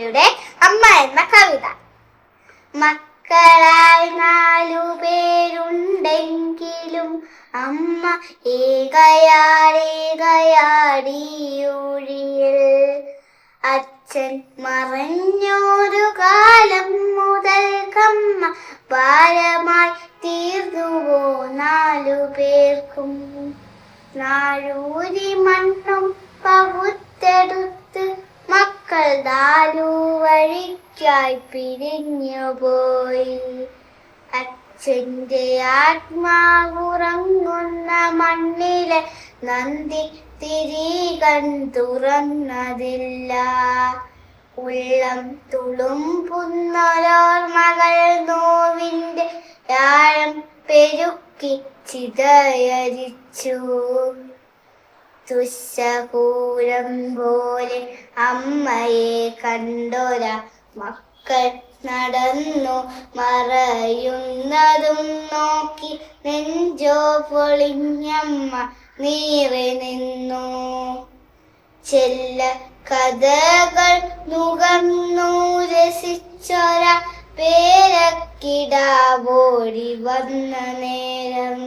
അമ്മയുടെ അമ്മ എന്ന കവിത. മക്കളായി 4 പേരുണ്ടെങ്കിലും അമ്മ ഏകയാടിയൊഴിയിൽ. അച്ഛൻ മറഞ്ഞൊരു കാലം മുതൽക്കമ്മ ഭാരമായി തീർന്നുവോ 4 പേർക്കും. നാഴൂരി മണ്ണും പകുത്തെടുത്ത് മക്കൾ 4 വഴിക്കായി പിരിഞ്ഞുപോയി. അച്ഛൻ്റെ ആത്മാവുറങ്ങുന്ന മണ്ണിലെ നന്ദി തിരികൺ തുറന്നതില്ല. ഉള്ളം തുളുമ്പുന്നോർമകൾ നോവിൻ്റെ ആഴം പെരുക്കി ചിതയരിച്ചു. തുശകൂലം പോലെ അമ്മയെ കണ്ടൊര മക്കൾ നടന്നു മറയുന്നതും നോക്കി നെഞ്ചോ പൊളിഞ്ഞമ്മ നീറി നിന്നു. ചെല്ല കഥകൾ നുകർന്നു രസിച്ചൊര പേരക്കിടാവോടി വന്ന നേരം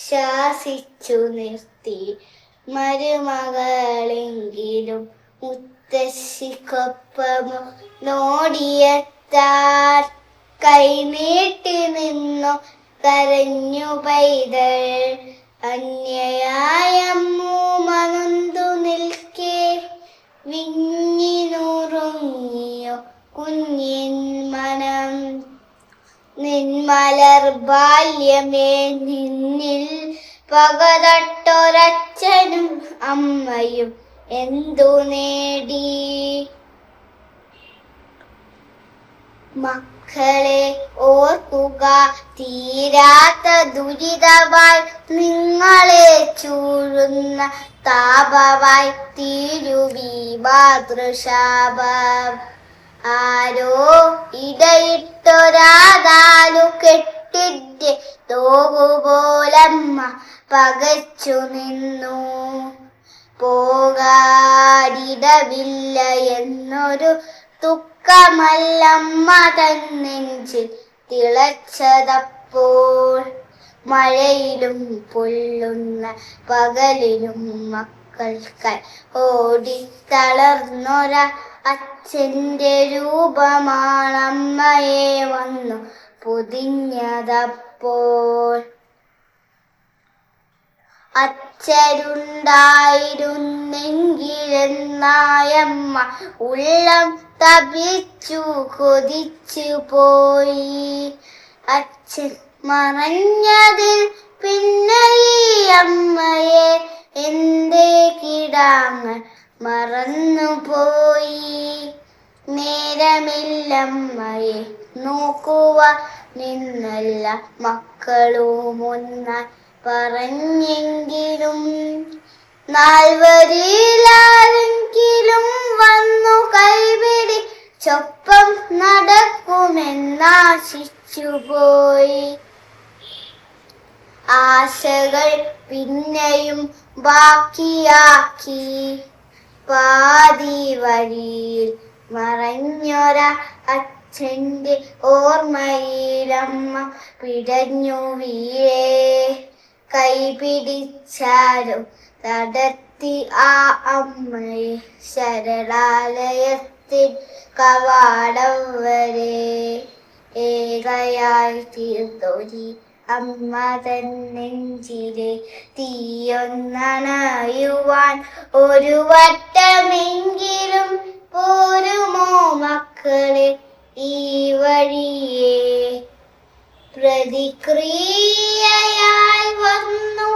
ശാസിച്ചു നിർത്തി മരുമകളെങ്കിലും മുത്തശ്ശിക്കൊപ്പമോ നോടിയെത്താൻ. കൈനീട്ടി നിന്നു കരഞ്ഞു പൈതൽ. അന്യയായമ്മൂമനൊന്തു നിൽക്കെ വിങ്ങിനുറുങ്ങിയോ കുഞ്ഞിൻ മനം. നിന്മലർ ബാല്യമേ നിന്നിൽ പകതട്ടൊരച്ഛനും അമ്മയും എന്തു നേടി. മക്കളെ ഓർക്കുക തീരാത്ത ദുരിതമായി നിങ്ങളെ ചൂഴുന്ന താപമായി തീരുവീ മാതൃശാപം. ആരോ ഇടയിട്ടൊരാതാലു കെട്ടിന്റെ തോകുപോലമ്മ പകച്ചു നിന്നു. പോകാരിടവില്ല എന്നൊരു ദുഃഖമല്ലമ്മ തൻ നെഞ്ചിൽ തിളച്ചതപ്പോൾ. മഴയിലും പൊള്ളുന്ന പകലിലും മക്കൾക്കായി ഓടിത്തളർന്നൊര അച്ഛൻ്റെ രൂപമാണമ്മയെ വന്നു പൊതിഞ്ഞതപ്പോൾ. അച്ഛനുണ്ടായിരുന്നെങ്കിലെന്നായമ്മ ഉള്ളം തപിച്ചു കൊതിച്ചു പോയി. അച്ഛൻ മറഞ്ഞതിൽ പിന്നെ ഈ അമ്മയെ എന്തേ കിടാങ്ങൾ മറന്നുപോയി. നേരമില്ലമ്മയെ നോക്കുവ നിന്നല്ല മക്കളുമൊന്നായി പറഞ്ഞെങ്കിലും. 4 വന്നു കൈപിടിച്ചൊപ്പം നടക്കുമെന്നാശിച്ചുപോയി. ആശകൾ പിന്നെയും ബാക്കിയാക്കി പാതി വഴിയിൽ മറഞ്ഞൊര അച്ഛൻ്റെ ഓർമ്മയിലമ്മ പിടഞ്ഞു വീഴേ. കൈപിടിച്ചാലും നടത്തി ആ അമ്മയെ ശരണാലയത്തിൽ കവാടം വരെ. ഏകയായി തീർന്നൊരി അമ്മ തൻ നെഞ്ചിലെ തീയൊന്നണയുവാൻ ഒരു വട്ടമെങ്കിലും പോരുമോ മക്കളെ ഈ വഴിയേ. പ്രതിക്രിയയായി വന്നു